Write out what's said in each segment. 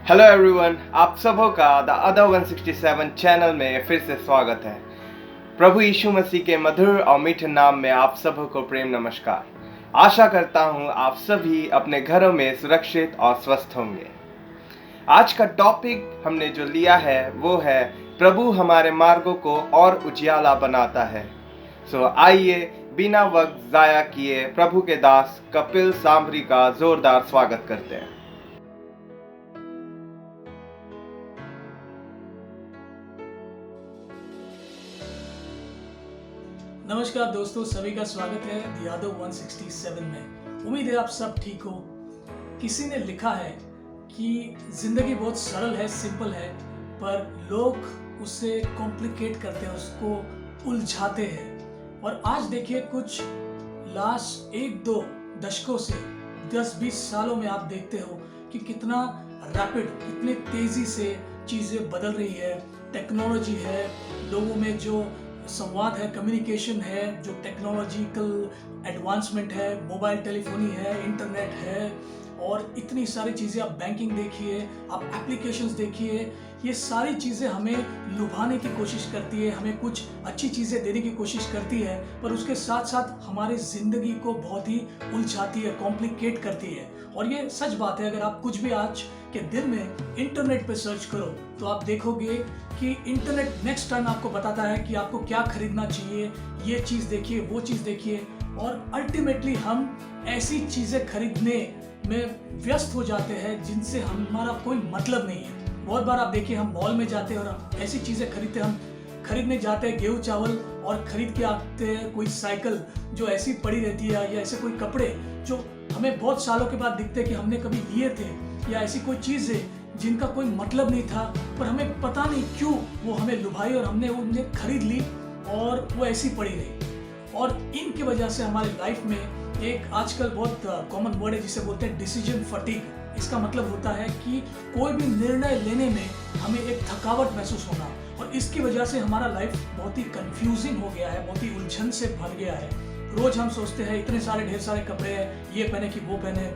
Hello everyone, आप सबों का द अदर 167 चैनल में फिर से स्वागत है। प्रभु यीशु मसीह के मधुर और मीठे नाम में आप सबों को प्रेम नमस्कार। आशा करता हूँ आप सभी अपने घरों में सुरक्षित और स्वस्थ होंगे। आज का टॉपिक हमने जो लिया है वो है प्रभु हमारे मार्गों को और उजियाला बनाता है। आइए बिना वक्त जाया किए प्रभु के दास कपिल सांभरी का जोरदार स्वागत करते हैं। नमस्कार दोस्तों, सभी का स्वागत है द यादव 167 में। उम्मीद है आप सब ठीक हो। किसी ने लिखा है कि जिंदगी बहुत सरल है, सिंपल है, पर लोग उसे कॉम्प्लिकेट करते हैं, उसको उलझाते हैं। और आज देखिए, कुछ लास्ट 1-2 दशकों से 10-20 सालों में आप देखते हो कि कितना रैपिड, कितने तेजी से चीज़ें बदल रही है। टेक्नोलॉजी है, लोगों में जो संवाद है, कम्युनिकेशन है, जो टेक्नोलॉजिकल एडवांसमेंट है, मोबाइल टेलीफोनी है, इंटरनेट है, और इतनी सारी चीज़ें। आप बैंकिंग देखिए, आप एप्लीकेशंस देखिए, ये सारी चीज़ें हमें लुभाने की कोशिश करती है, हमें कुछ अच्छी चीज़ें देने की कोशिश करती है, पर उसके साथ साथ हमारी ज़िंदगी को बहुत ही उलझाती है, कॉम्प्लिकेट करती है। और ये सच बात है, अगर आप कुछ भी आज के दिन में इंटरनेट पे सर्च करो तो आप देखोगे कि इंटरनेट नेक्स्ट टाइम आपको बताता है कि आपको क्या खरीदना चाहिए, ये चीज़ देखिए, वो चीज़ देखिए, और अल्टीमेटली हम ऐसी चीज़ें खरीदने में व्यस्त हो जाते हैं जिनसे हमारा कोई मतलब नहीं है। बहुत बार आप देखिए, हम मॉल में जाते हैं और ऐसी चीज़ें खरीदते हैं, हम खरीदने जाते हैं गेहूँ चावल और खरीद के आते हैं कोई साइकिल जो ऐसी पड़ी रहती है, या ऐसे कोई कपड़े जो हमें बहुत सालों के बाद दिखते हैं कि हमने कभी लिए थे, या ऐसी कोई चीज़ है जिनका कोई मतलब नहीं था, पर हमें पता नहीं क्यों वो हमें लुभाई और हमने उन्हें खरीद ली और वो ऐसी पड़ी रही। और इनकी वजह से हमारी लाइफ में एक आजकल बहुत कॉमन वर्ड है जिसे बोलते हैं डिसीजन फटीग। इसका मतलब होता है कि कोई भी निर्णय लेने में हमें एक थकावट महसूस होना, और इसकी वजह से हमारा लाइफ बहुत ही कंफ्यूजिंग हो गया है, बहुत ही उलझन से भर गया है। रोज हम सोचते हैं इतने सारे ढेर सारे कपड़े हैं, ये पहने कि वो पहने,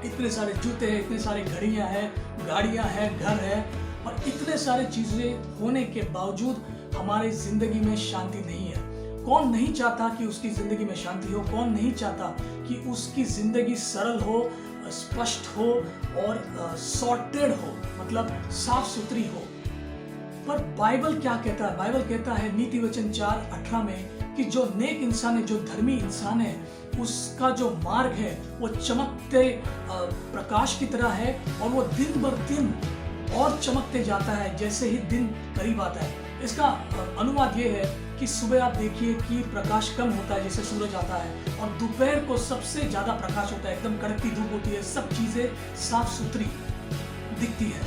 इतने सारे जूते हैं, इतने सारे घड़ियां हैं, गाड़ियां हैं, घर है, और इतने सारे चीज़ें होने के बावजूद हमारी ज़िंदगी में शांति नहीं है। कौन नहीं चाहता कि उसकी ज़िंदगी में शांति हो? कौन नहीं चाहता कि उसकी ज़िंदगी सरल हो, स्पष्ट हो और सॉर्टेड हो, मतलब साफ सुथरी हो? पर बाइबल क्या कहता है? बाइबल कहता है नीति वचन 4:18 में कि जो नेक इंसान है, जो धर्मी इंसान है, उसका जो मार्ग है वो चमकते प्रकाश की तरह है, और वो दिन बर दिन और चमकते जाता है जैसे ही दिन करीब आता है। इसका अनुवाद ये है कि सुबह आप देखिए कि प्रकाश कम होता है जैसे सूरज आता है, और दोपहर को सबसे ज़्यादा प्रकाश होता है, एकदम कड़कती धूप होती है, सब चीज़ें साफ सुथरी दिखती है।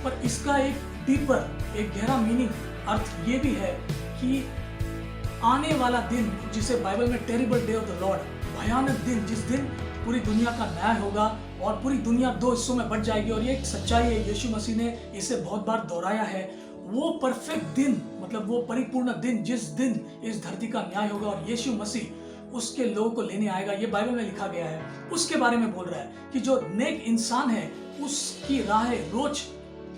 पर इसका एक डीपर, एक गहरा मीनिंग, अर्थ ये भी है कि आने वाला दिन, जिसे बाइबल में terrible day of the Lord, भयानक दिन, जिस दिन पूरी दुनिया का न्याय होगा और पूरी दुनिया 2 हिस्सों में बट जाएगी, और ये एक सच्चाई है, यीशु मसीह ने इसे बहुत बार दोहराया है। वो परफेक्ट दिन, मतलब वो परिपूर्ण दिन, जिस दिन इस धरती का न्याय होगा और यीशु मसीह उसके लोगों को लेने आएगा, ये बाइबल में लिखा गया है। उसके बारे में बोल रहा है कि जो नेक इंसान है उसकी राहें रोज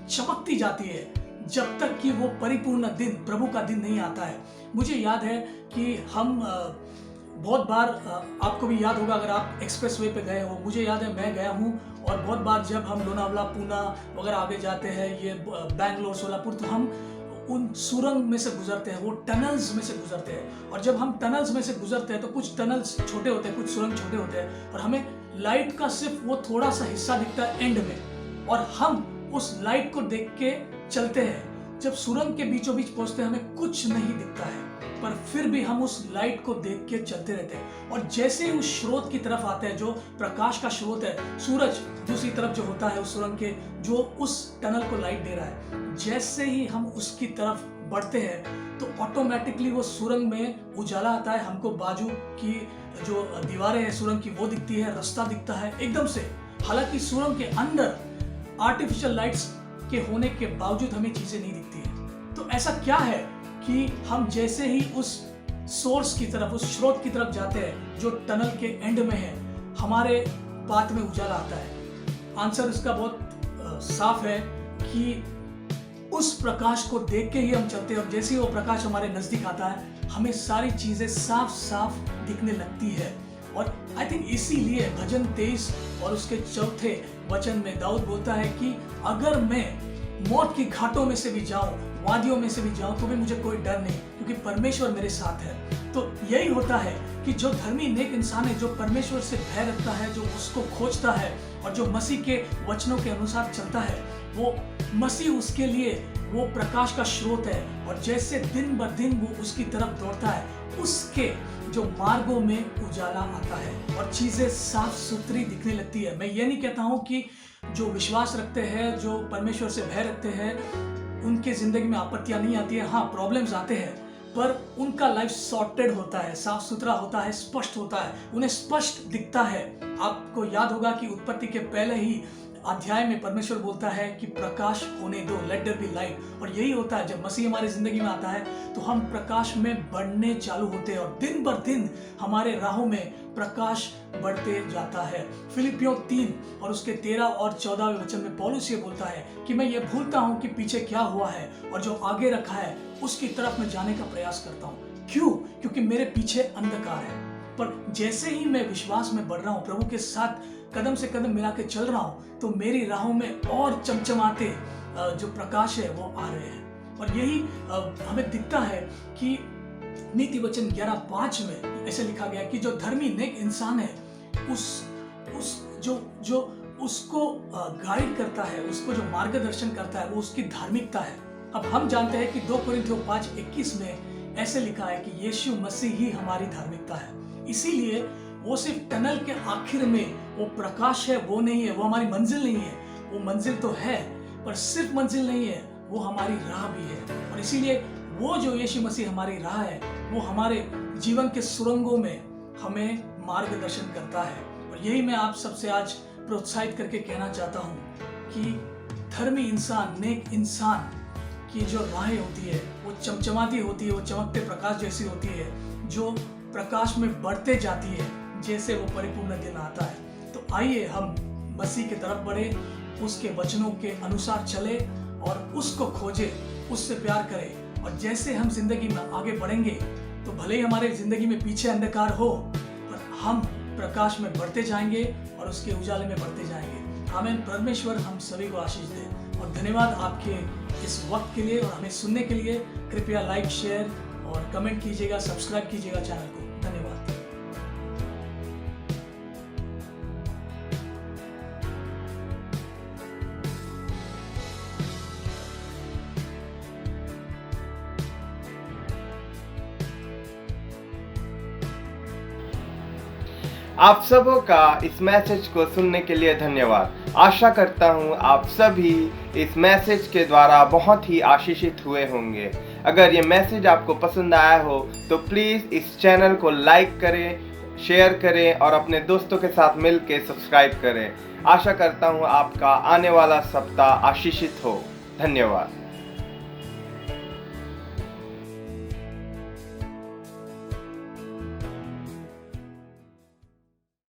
चमकती जाती है जब तक कि वो परिपूर्ण दिन, प्रभु का दिन नहीं आता है। मुझे याद है कि हम बहुत बार, आपको भी याद होगा अगर आप एक्सप्रेस वे पे गए हो, मुझे याद है मैं गया हूँ, और बहुत बार जब हम लोनावला, पूना वगैरह आगे जाते हैं, ये बैंगलोर, सोलापुर, तो हम उन सुरंग में से गुजरते हैं, वो टनल्स में से गुजरते हैं। और जब हम टनल्स में से गुजरते हैं तो कुछ टनल्स छोटे होते हैं, कुछ सुरंग छोटे होते हैं, और हमें लाइट का सिर्फ वो थोड़ा सा हिस्सा दिखता है एंड में, और हम उस लाइट को देख के चलते हैं। जब सुरंग के बीचों बीच पहुंचते हैं हमें कुछ नहीं दिखता है, पर फिर भी हम उस लाइट को देख के चलते रहते हैं। और जैसे ही उस स्रोत की तरफ आते हैं, जो प्रकाश का स्रोत है, सूरज दूसरी तरफ जो होता है उस सुरंग के, जो उस टनल को लाइट दे रहा है, जैसे ही हम उसकी तरफ बढ़ते हैं तो ऑटोमेटिकली वो सुरंग में उजाला आता है। हमको बाजू की जो दीवारें हैं सुरंग की वो दिखती है, रास्ता दिखता है एकदम से। हालांकि सुरंग के अंदर आर्टिफिशियल लाइट्स के होने के बावजूद हमें चीजें नहीं दिखती है। तो ऐसा क्या है कि हम जैसे ही उस सोर्स की तरफ, उस स्रोत की तरफ जाते हैं जो टनल के एंड में है, हमारे पाथ में उजाला आता है? आंसर इसका बहुत साफ है कि उस प्रकाश को देख के ही हम चलते हैं और जैसे ही वो प्रकाश हमारे नजदीक आता है हमें सारी चीजें साफ साफ दिखने लगती है। और आई थिंक इसीलिए भजन 23 और उसके चौथे वचन में दाऊद बोलता है कि अगर मैं मौत की घाटों में से भी जाऊं, वादियों में से भी जाऊं, तो भी मुझे कोई डर नहीं, क्योंकि परमेश्वर मेरे साथ है। तो यही होता है कि जो धर्मी नेक इंसान है, जो परमेश्वर से भय रखता है, जो उसको खोजता है और जो मसीह के वचनों के अनुसार चलता है, वो मसीह उसके लिए वो प्रकाश का स्रोत है। और जैसे दिन ब दिन वो उसकी तरफ दौड़ता है, उसके जो मार्गों में उजाला आता है और चीजें साफ सुथरी दिखने लगती है। मैं ये नहीं कहता हूँ कि जो विश्वास रखते हैं, जो परमेश्वर से भय रखते हैं, उनके जिंदगी में आपत्तियां नहीं आती है। हाँ, प्रॉब्लम्स आते हैं, पर उनका लाइफ सॉर्टेड होता है, साफ सुथरा होता है, स्पष्ट होता है, उन्हें स्पष्ट दिखता है। आपको याद होगा कि उत्पत्ति के पहले ही अध्याय में परमेश्वर बोलता है कि प्रकाश होने दो, लेट देयर बी लाइट। और यही होता है, जब मसीह हमारी जिंदगी में आता है तो हम प्रकाश में बढ़ने चालू होते हैं और दिन बर दिन हमारे राहों में प्रकाश बढ़ते जाता है। फिलिपियों 3 और उसके 13 और 14 वचन में पौलुस ये बोलता है कि मैं ये भूलता हूँ कि पीछे क्या हुआ है और जो आगे रखा है उसकी तरफ मैं जाने का प्रयास करता हूँ। क्यों? क्योंकि मेरे पीछे अंधकार है, पर जैसे ही मैं विश्वास में बढ़ रहा हूँ, प्रभु के साथ कदम से कदम मिला के चल रहा हूँ, तो मेरी राहों में और चमचमाते जो प्रकाश है वो आ रहे हैं। और यही हमें दिखता है कि नीति वचन 11:5 में ऐसे लिखा गया कि जो धर्मी नेक इंसान है, जो उसको गाइड करता है, उसको जो मार्गदर्शन करता है, वो उसकी धार्मिकता है। अब हम जानते हैं कि 2 कोरिन्थियों 5:21 में ऐसे लिखा है कि यीशु मसीह ही हमारी धार्मिकता है। इसीलिए वो सिर्फ टनल के आखिर में वो प्रकाश है, वो नहीं है, वो हमारी मंजिल नहीं है। वो मंजिल तो है, पर सिर्फ मंजिल नहीं है, वो हमारी राह भी है। और इसीलिए वो जो यीशु मसीह हमारी राह है, वो हमारे जीवन के सुरंगों में हमें मार्गदर्शन करता है। और यही मैं आप सबसे आज प्रोत्साहित करके कहना चाहता हूँ कि धर्मी इंसान, नेक इंसान की जो राहें होती है वो चमचमाती होती है, वो चमकते प्रकाश जैसी होती है, जो प्रकाश में बढ़ते जाती है जैसे वो परिपूर्ण दिन आता है। तो आइए हम मसीह की तरफ बढ़े, उसके वचनों के अनुसार चले और उसको खोजे, उससे प्यार करें। और जैसे हम जिंदगी में आगे बढ़ेंगे तो भले ही हमारे जिंदगी में पीछे अंधकार हो, पर हम प्रकाश में बढ़ते जाएंगे और उसके उजाले में बढ़ते जाएंगे। आमीन। परमेश्वर हम सभी को आशीष दे। और धन्यवाद आपके इस वक्त के लिए और हमें सुनने के लिए। कृपया लाइक, शेयर और कमेंट कीजिएगा, सब्सक्राइब कीजिएगा चैनल को। धन्यवाद। आप सबों का इस मैसेज को सुनने के लिए धन्यवाद। आशा करता हूँ आप सभी इस मैसेज के द्वारा बहुत ही आशीषित हुए होंगे। अगर ये मैसेज आपको पसंद आया हो तो प्लीज़ इस चैनल को लाइक करें, शेयर करें और अपने दोस्तों के साथ मिल के सब्सक्राइब करें। आशा करता हूँ आपका आने वाला सप्ताह आशीषित हो। धन्यवाद।